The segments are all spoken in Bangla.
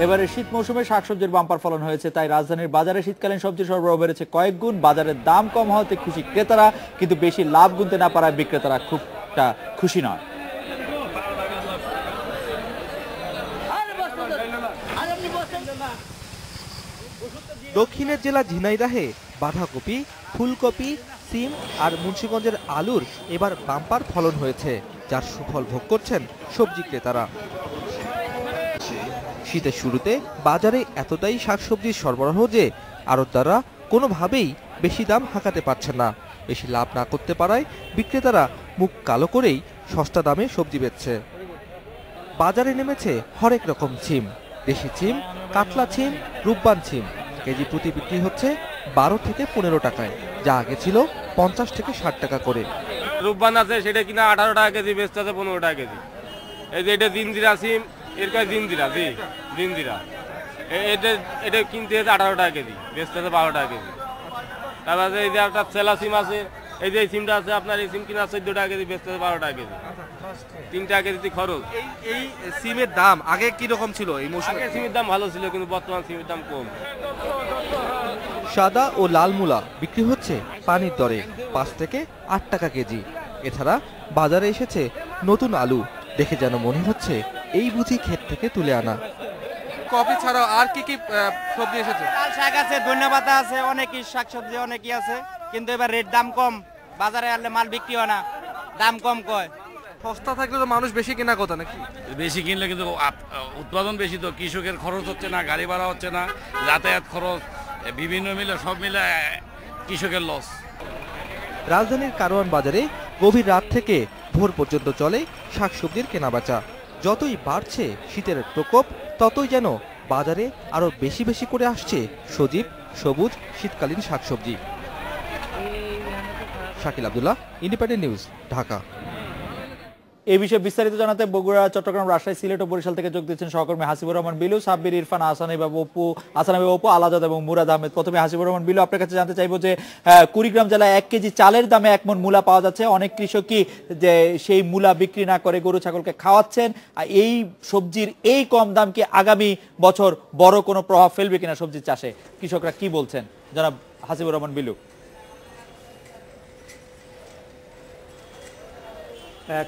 এবারে শীত মৌসুমে শাকসবজির বাম্পার ফলন হয়েছে, তাই রাজধানীর বাজারে শীতকালীন সবজির সরবরাহ বেড়েছে কয়েক গুণ। বাজারের দাম কম হওয়াতে খুশি ক্রেতারা, কিন্তু বেশি লাভ গুনতে না পারায় বিক্রেতারা খুবটা খুশি নয়। দক্ষিণের জেলা ঝিনাইদহে বাঁধাকপি, ফুলকপি, সিম আর মুন্সিগঞ্জের আলুর এবার বাম্পার ফলন হয়েছে, যার সুফল ভোগ করছেন সবজি ক্রেতারা। শীতের শুরুতে বাজারে এতটাই শাকসবজির সরবরাহ যে আড়তদাররা কোনোভাবেই বেশি দাম হাঁকাতে পারছেন না। বেশি লাভ না করতে পারায় বিক্রেতারা মুখ কালো করেই সস্তা দামে সবজি বেচছে। বাজারে নেমেছে হরেক রকম ছিম, দেশি ছিম, কাতলা ছিম, রূপবান ছিম। কেজি প্রতি বিক্রি হচ্ছে 12 থেকে 15 টাকায়, যা আগে ছিল 50 থেকে 60 টাকা করে। রূপবান আছে সেটা কিনা 18 টাকা কেজি, বেচতে আছে 15 টাকা কেজি। এই যে এটা জিনজিরা সিম, এর কাছে জিনজিরা জিনজিরা এটা কিনতে হচ্ছে 18 টাকা কেজি, বেচতে আছে 12 টাকা কেজি। তারপরে এই যে একটা সেলা সিম আছে, এই যে সিমটা আছে আপনার, এই সিম কিনা 14 টাকা কেজি, বেচতে আছে 12 টাকা কেজি। 3 টাকা কেজি খরচ। এই সিমের দাম আগে কি রকম ছিল? এই মৌসুমে সিমের দাম ভালো ছিল, কিন্তু বর্তমান সিমের দাম কম। সাদা ও লাল মূলা বিক্রি হচ্ছে পানির দরে 5 থেকে 8 টাকা কেজি। এছাড়া বাজারে এসেছে নতুন আলু, দেখে যেন মনে হচ্ছে এই বুঝি ক্ষেত থেকে তুলে আনা। কফি ছাড়াও আর কি কি সবজি এসেছে? লাল শাক আছে, ধনিয়া পাতা আছে, অনেকই শাকসবজি অনেকই আছে, কিন্তু এবার রেট দাম কম। বাজারে আনলে মাল বিক্রি হয় না, দাম কম কয়। সস্তা থাকলে তো মানুষ বেশি কেনা কথা নাকি? বেশি কিনলে কিন্তু উৎপাদন বেশি, তো কৃষকের খরচ হচ্ছে না, গাড়ি ভাড়া হচ্ছে না, যাতায়াত খরচ বিভিন্ন মিলে সব মিলে কৃষকের লস। রাজধানীর কারওয়ান বাজারে গভীর রাত থেকে ভোর পর্যন্ত চলে শাকসবজির কেনাবেচা। যতই বাড়ছে শীতের প্রকোপ, ততই যেন বাজারে আরো বেশি বেশি করে আসছে সজীব সবুজ শীতকালীন শাকসবজি। Shakil Abdullah, independent news, Dhaka. এই বিষয়ে বিস্তারিত জানাতে বগুড়া, চট্টগ্রাম, রাজশাহী, সিলেট ও বরিশাল থেকে যোগ দিচ্ছেন সহকর্মী হাসিবুর রহমান বিলু, সাব্বির, ইরফান, আসানি বাবু, অপু, আলাজাদ এবং মুরাদ আহমেদ। প্রথমে হাসিবুর রহমান বিলু, আপনার কাছে জানতে চাইবো যে কুড়িগ্রাম জেলায় 1 কেজি চালের দামে 1 মণ মূলা পাওয়া যাচ্ছে। অনেক কৃষকই যে সেই মূলা বিক্রি না করে গরু ছাগলকে খাওয়াচ্ছেন। এই সবজির এই কম দাম কি আগামী বছর বড় কোনো প্রভাব ফেলবে কিনা সবজির চাষে? কৃষকরা কি বলছেন, জনাব হাসিবুর রহমান বিলু?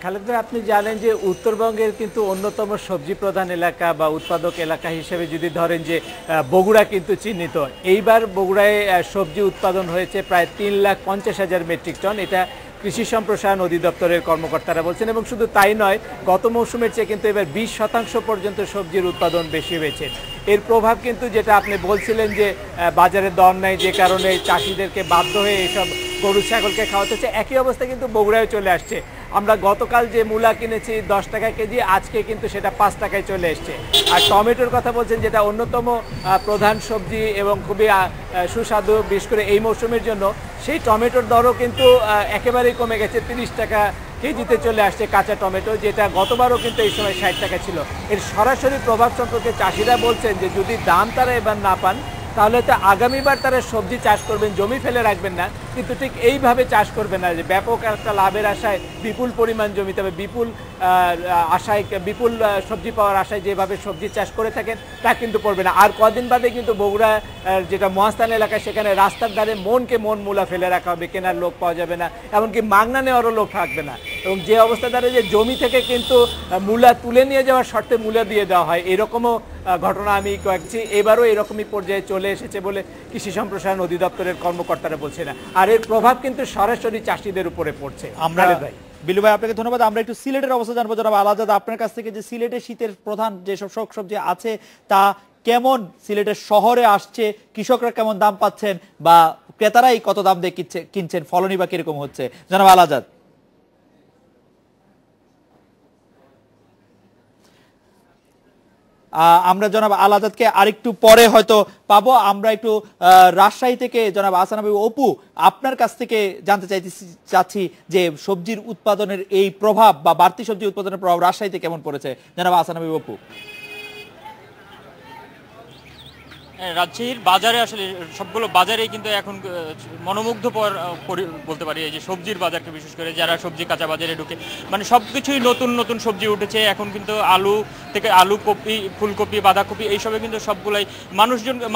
খালেদ ভাই, আপনি জানেন যে উত্তরবঙ্গের কিন্তু অন্যতম সবজি প্রধান এলাকা বা উৎপাদক এলাকা হিসেবে যদি ধরেন যে বগুড়া কিন্তু চিহ্নিত। এইবার বগুড়ায় সবজি উৎপাদন হয়েছে প্রায় 3,50,000 মেট্রিক টন। এটা কৃষি সম্প্রসারণ অধিদপ্তরের কর্মকর্তারা বলছেন। এবং শুধু তাই নয়, গত মৌসুমের চেয়ে কিন্তু এবার 20% পর্যন্ত সবজির উৎপাদন বেশি হয়েছে। এর প্রভাব কিন্তু, যেটা আপনি বলছিলেন যে বাজারে দর নাই, যে কারণে চাষিদেরকে বাধ্য হয়ে এইসব গরু ছাগলকে খাওয়াতে হচ্ছে, একই অবস্থা কিন্তু বগুড়ায় চলে আসছে। আমরা গতকাল যে মূলা কিনেছি 10 টাকা কেজি, আজকে কিন্তু সেটা 5 টাকায় চলে এসছে। আর টমেটোর কথা বলছেন, যেটা অন্যতম প্রধান সবজি এবং খুবই সুস্বাদু, বিশেষ করে এই মৌসুমের জন্য, সেই টমেটোর দরও কিন্তু একেবারেই কমে গেছে, 30 টাকা কেজিতে চলে আসছে কাঁচা টমেটো, যেটা গতবারও কিন্তু এই সময় 60 টাকা ছিল। এর সরাসরি প্রভাব সম্পর্কে চাষিরা বলছেন যে যদি দাম তারা এবার না পান, তাহলে তো আগামীবার তারা সবজি চাষ করবেন, জমি ফেলে রাখবেন না, কিন্তু ঠিক এইভাবে চাষ করবেন না যে ব্যাপক একটা লাভের আশায় বিপুল পরিমাণ জমি, তবে বিপুল আশায় বিপুল সবজি পাওয়ার আশায় যেভাবে সবজি চাষ করে থাকেন তা কিন্তু করবে না। আর কদিন বাদে কিন্তু বগুড়া যেটা মহাস্থান এলাকা, সেখানে রাস্তার ধারে মনকে মন মূলা ফেলে রাখা হবে, কেনার লোক পাওয়া যাবে না, এমনকি মাগনা নেওয়ারও লোক থাকবে না। এবং যে অবস্থা দাঁড়িয়ে যে জমি থেকে কিন্তু মূলা তুলে নিয়ে যাওয়ার শর্তে মূলা দিয়ে দেওয়া হয়, এরকমও ঘটনা আমি কয়েকছি। এবারও এরকমই পর্যায়ে চলে এসেছে বলে কৃষি সম্প্রসারণ অধিদপ্তরের কর্মকর্তারা বলছে না। আর এর প্রভাব কিন্তু সরাসরি চাষিদের উপরে পড়ছে। আমরা বিলু ভাই, আপনাকে ধন্যবাদ। আমরা একটু সিলেটের অবস্থা জানবো জনাব আলাজাদ আপনার কাছ থেকে, যে সিলেটে শীতের প্রধান যেসব সবজি আছে তা কেমন সিলেটের শহরে আসছে, কৃষকরা কেমন দাম পাচ্ছেন, বা ক্রেতারাই কত দাম দিয়ে কিনছেন, ফলনই বা কিরকম হচ্ছে, জনাব আলাজাদ? আমরা জনাব আলাজাদকে আরেকটু পরে হয়তো পাবো। আমরা একটু রাজশাহী থেকে জনাব আসানাবি অপু, আপনার কাছ থেকে জানতে চাচ্ছি যে সবজির উৎপাদনের এই প্রভাব বা বাড়তি সবজি উৎপাদনের প্রভাব রাজশাহীতে কেমন পড়েছে, জনাব আসানাবি অপু? রাজশাহীর বাজারে আসলে সবগুলো বাজারেই কিন্তু এখন মনোমুগ্ধকর বলতে পারি, এই যে সবজির বাজারকে বিশেষ করে যারা সবজি কাঁচা বাজারে ঢুকে মানে সবকিছুই নতুন নতুন সবজি উঠেছে এখন কিন্তু আলু থেকে আলু, কপি, ফুলকপি, বাঁধাকপি এইসবে কিন্তু সবগুলাই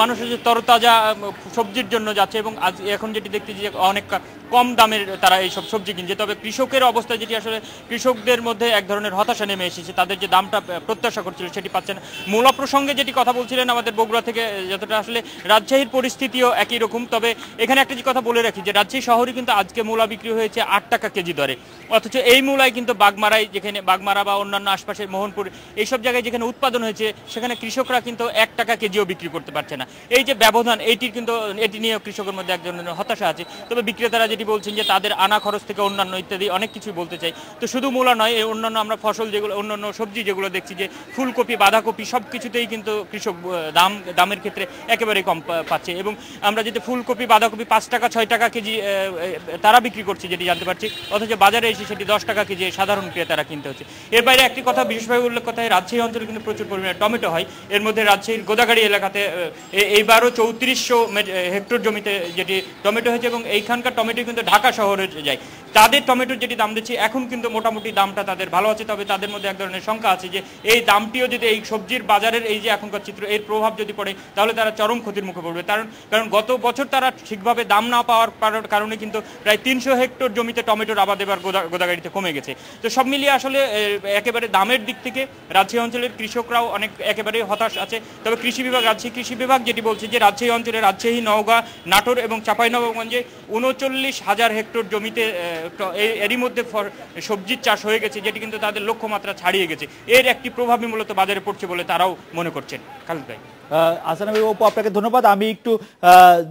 মানুষের যে তরতাজা সবজির জন্য যাচ্ছে এবং আজ এখন যেটি দেখতেছি যে অনেক কম দামের তারা এইসব সবজি কিনছে। তবে কৃষকের অবস্থা যেটি আসলে কৃষকদের মধ্যে এক ধরনের হতাশা নেমে এসেছে, তাদের যে দামটা প্রত্যাশা করছিল সেটি পাচ্ছে না। মূলা প্রসঙ্গে যেটি কথা বলছিলেন আমাদের বগুড়া থেকে, যতটা আসলে রাজশাহীর পরিস্থিতিও একই রকম। তবে এখানে একটা যে কথা বলে রাখি যে রাজশাহী শহরে কিন্তু আজকে মূলা বিক্রি হয়েছে 8 টাকা কেজি দরে, অথচ এই মূলায় কিন্তু বাগমারায়, যেখানে বাগমারা বা অন্যান্য আশপাশের মোহনপুর এইসব জায়গায় যেখানে উৎপাদন হয়েছে সেখানে কৃষকরা কিন্তু 1 টাকা কেজিও বিক্রি করতে পারছে না। এই যে ব্যবধান এটি নিয়ে কৃষকের মধ্যে এক ধরনের হতাশা আছে। তবে বিক্রেতারা যেটি বলছেন যে তাদের আনা খরচ থেকে অন্যান্য ইত্যাদি অনেক কিছুই বলতে চাই। তো শুধু মূলা নয়, এই অন্যান্য আমরা ফসল যেগুলো অন্যান্য সবজি যেগুলো দেখছি যে ফুলকপি, বাঁধাকপি সব কিছুতেই কিন্তু কৃষক দামের ক্ষেত্রে একেবারেই কম পাচ্ছে এবং আমরা যদি ফুলকপি, বাঁধাকপি 5 টাকা 6 টাকা কেজি তারা বিক্রি করছে যেটি জানতে পারছি, অথচ বাজারে এসে সেটি 10 টাকা কেজি সাধারণ ক্রেতারা কিনতে হচ্ছে। এর বাইরে একটি কথা বিশেষভাবে উল্লেখ করতে হয়, রাজশাহী অঞ্চলে কিন্তু প্রচুর পরিমাণে টমেটো হয়। এর মধ্যে রাজশাহীর গোদাগাড়ি এলাকাতে এইবারও 3400 হেক্টর জমিতে যেটি টমেটো হয়েছে এবং এইখানকার টমেটো কিন্তু ঢাকা শহরে যায়। তাদের টমেটোর যেটি দাম দিচ্ছে এখন কিন্তু মোটামুটি দামটা তাদের ভালো আছে, তবে তাদের মধ্যে এক ধরনের শঙ্কা আছে যে এই দামটিও যদি এই সবজির বাজারের এই যে এখনকার চিত্র এর প্রভাব যদি পড়ে তাহলে তারা চরম ক্ষতির মুখে পড়বে। কারণ গত বছর তারা ঠিকভাবে দাম না পাওয়ার কারণে কিন্তু প্রায় 300 হেক্টর জমিতে টমেটোর আবাদ এবার গোদাগাড়িতে কমে গেছে। তো সব মিলিয়ে আসলে একেবারে দামের দিক থেকে রাজশাহী অঞ্চলের কৃষকরাও একেবারে হতাশ আছে। তবে রাজশাহী কৃষি বিভাগ যেটি বলছে যে রাজশাহী অঞ্চলে রাজশাহী, নওগাঁ, নাটোর এবং চাঁপাইনবাবগঞ্জে 39,000 হেক্টর জমিতে এরই মধ্যে সবজির চাষ হয়ে গেছে, যেটি কিন্তু তাদের লক্ষ্যমাত্রা ছাড়িয়ে গেছে। এর একটি প্রভাবই মূলত বাজারে পড়ছে বলে তারাও মনে করছেন। খালিদ ভাই। আহসান হাবিব আপু, আপনাকে ধন্যবাদ। আমি একটু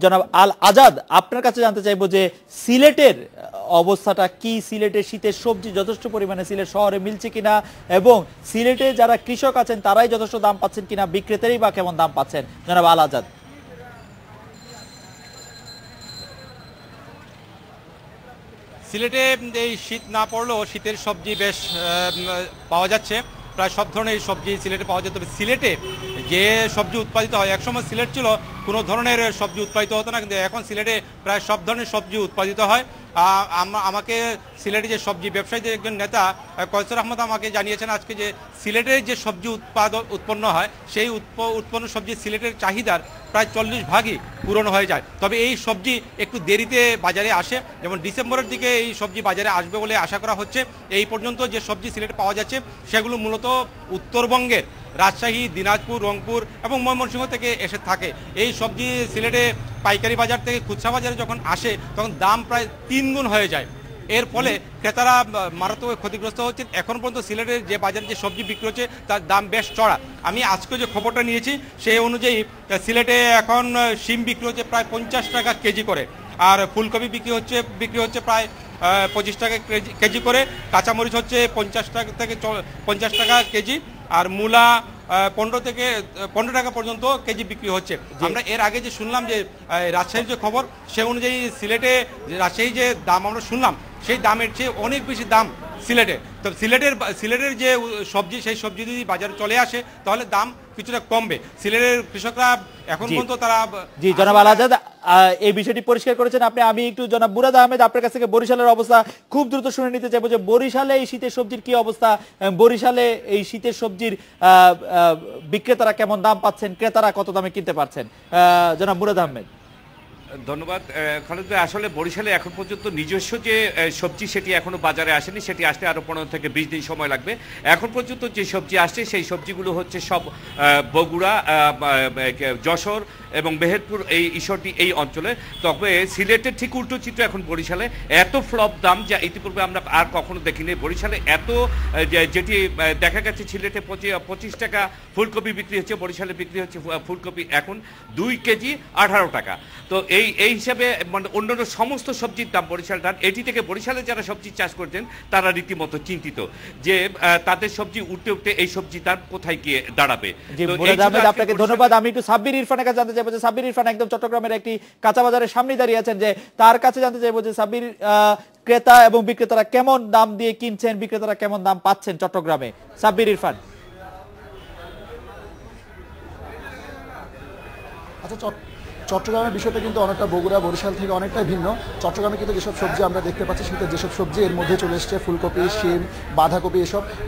জনাব আল আজাদ আপনার কাছে জানতে চাইবো যে সিলেটের অবস্থাটা কি, সিলেটের শীতের সবজি যথেষ্ট পরিমাণে সিলেট শহরে মিলছে কিনা এবং সিলেটে যারা কৃষক আছেন তারাই যথেষ্ট দাম পাচ্ছেন কিনা, বিক্রেতারাই বা কেমন দাম পাচ্ছেন, জনাব আল আজাদ। সিলেটে এই শীত না পড়লেও শীতের সবজি বেশ পাওয়া যাচ্ছে, প্রায় সব ধরনের সবজি সিলেটে পাওয়া যায়। তবে সিলেটে যে সবজি উৎপাদিত হয়, একসময় সিলেট ছিল কোনো ধরনের সবজি উৎপাদিত হতো না, কিন্তু এখন সিলেটে প্রায় সব ধরনের সবজি উৎপাদিত হয়। আমাকে সিলেটে যে সবজি ব্যবসায়ীদের একজন নেতা কয়সর আহমদ আমাকে জানিয়েছেন আজকে যে সিলেটের যে সবজি উৎপন্ন হয় সেই উৎপন্ন সবজি সিলেটের চাহিদার প্রায় 40 ভাগই পূরণ হয়ে যায়। তবে এই সবজি একটু দেরিতে বাজারে আসে, যেমন ডিসেম্বরের দিকে এই সবজি বাজারে আসবে বলে আশা করা হচ্ছে। এই পর্যন্ত যে সবজি সিলেটে পাওয়া যাচ্ছে সেগুলো মূলত উত্তরবঙ্গের রাজশাহী, দিনাজপুর, রংপুর এবং ময়মনসিংহ থেকে এসে থাকে। এই সবজি সিলেটে পাইকারি বাজার থেকে খুচরা বাজারে যখন আসে তখন দাম প্রায় 3 গুণ হয়ে যায়। এর ফলে ক্রেতারা মারাত্মক ক্ষতিগ্রস্ত হচ্ছে। এখন পর্যন্ত সিলেটের যে বাজারে যে সবজি বিক্রি হচ্ছে তার দাম বেশ চড়া। আমি আজকে যে খবরটা নিয়েছি সেই অনুযায়ী সিলেটে এখন শিম বিক্রি হচ্ছে প্রায় 50 টাকা কেজি করে, আর ফুলকপি বিক্রি হচ্ছে প্রায় 25 টাকা কেজি করে, কাঁচামরিচ হচ্ছে 50 টাকা থেকে 50 টাকা কেজি, আর মূলা 15 টাকা পর্যন্ত কেজি বিক্রি হচ্ছে। আমরা এর আগে যে শুনলাম যে রাজশাহীর যে খবর সে অনুযায়ী রাজশাহী যে দাম আমরা শুনলাম সেই দামের চেয়ে অনেক বেশি দাম সিলেটে। তো সিলেটের যে সবজি সেই সবজি যদি বাজারে চলে আসে তাহলে দাম কিছুটা কমবে। সিলেটের কৃষকরা এখন পর্যন্ত তারা জি জনাব আল আজাদ এই বিষয়টি পরিষ্কার করেছেন আপনি। আমি একটু জনাব মুরাদ আহমেদ আপনার কাছ থেকে বরিশালের অবস্থা খুব দ্রুত শুনে নিতে চাইবো যে বরিশালে এই শীতের সবজির কি অবস্থা, বরিশালে এই শীতের সবজির বিক্রেতারা কেমন দাম পাচ্ছেন, ক্রেতারা কত দামে কিনতে পারছেন, জনাব মুরাদ আহমেদ। ধন্যবাদ খালেদ ভাই। আসলে বরিশালে এখন পর্যন্ত নিজস্ব যে সবজি সেটি এখনো বাজারে আসেনি, সেটি আসতে আরো 15 থেকে 20 দিন সময় লাগবে। এখন পর্যন্ত যে সবজি আসছে সেই সবজিগুলো হচ্ছে সব বগুড়া, যশোর এবং মেহেরপুর, এই ঈশ্বরদী এই অঞ্চলে। তবে সিলেটের ঠিক উল্টো চিত্র এখন বরিশালে। এত ফ্লপ দাম যা ইতিপূর্বে আমরা আর কখনো দেখিনি। বরিশালে এত যেটি দেখা গেছে সিলেটে 25 টাকা ফুলকপি বিক্রি হচ্ছে, বরিশালে বিক্রি হচ্ছে ফুলকপি এখন 2 কেজি 18 টাকা। তো এই হিসাবে মানে অন্যান্য সমস্ত সবজির দাম বরিশাল দাম, এটি থেকে বরিশালে যারা সবজি চাষ করছেন তারা রীতিমতো চিন্তিত যে তাদের সবজি উঠতে এই সবজি দাম কোথায় গিয়ে দাঁড়াবে। আপনাকে ধন্যবাদ। আমি একটু সাব্বির ইরফানের কাছে জানতে চাইবো যে সাব্বির ইরফান একদম চট্টগ্রামের একটি কাঁচা বাজারের সামনে দাঁড়িয়ে আছেন, যে তার কাছে জানতে চাইবো যে সাব্বির ক্রেতা এবং বিক্রেতারা কেমন দাম দিয়ে কিনছেন, বিক্রেতারা কেমন দাম পাচ্ছেন চট্টগ্রামে। সাব্বির ইরফান। আচ্ছা, চট্টগ্রামের বিষয়টা কিন্তু অনেকটা বগুড়া বরিশাল থেকে অনেকটাই ভিন্ন। চট্টগ্রামে কিন্তু যেসব সবজি আমরা দেখতে পাচ্ছি শীতের যেসব সবজি এর মধ্যে চলে এসছে ফুলকপি, শিম, বাঁধাকপি,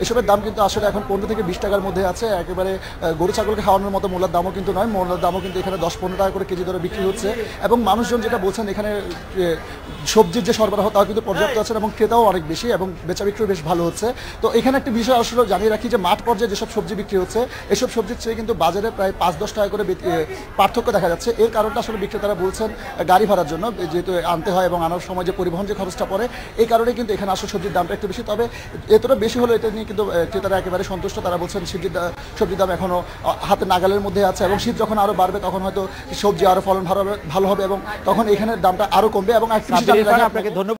এসবের দাম কিন্তু আসলে এখন 15 থেকে 20 টাকার মধ্যে আছে। একেবারে গরু ছাগলকে খাওয়ানোর মতো মূল্যের দামও কিন্তু নয়, মূল্যের দামও কিন্তু এখানে 10-15 টাকা করে কেজি দরে বিক্রি হচ্ছে। এবং মানুষজন যেটা বলছেন এখানে সবজির যে সরবরাহ তাও কিন্তু পর্যাপ্ত আছে এবং ক্রেতাও অনেক বেশি এবং বেচা বিক্রি বেশ ভালো হচ্ছে। তো এখানে একটা বিষয় আসলে জানিয়ে রাখি যে মাঠ পর্যায়ে যেসব সবজি বিক্রি হচ্ছে এসব সবজির চেয়ে কিন্তু বাজারে প্রায় 5-10 টাকা করে পার্থক্য দেখা যাচ্ছে। এর কারণটা আসলে বিক্রেতারা বলছেন গাড়ি ভাড়ার জন্য, যেহেতু আনতে হয় এবং আনার সময় যে পরিবহন যে খরচটা পড়ে এই কারণে কিন্তু এখানে আসলে সবজির দামটা একটু বেশি। তবে এতটা বেশি হলো এটা নিয়ে কিন্তু ক্রেতারা একেবারে সন্তুষ্ট। তারা বলছেন সবজির দাম এখনো হাতে নাগালের মধ্যে আছে এবং শীত যখন আরো বাড়বে তখন হয়তো সবজি আরো ফলন ভালো হবে এবং তখন এখানের দামটা আরো কমবে। এবং আপনাকে ধন্যবাদ।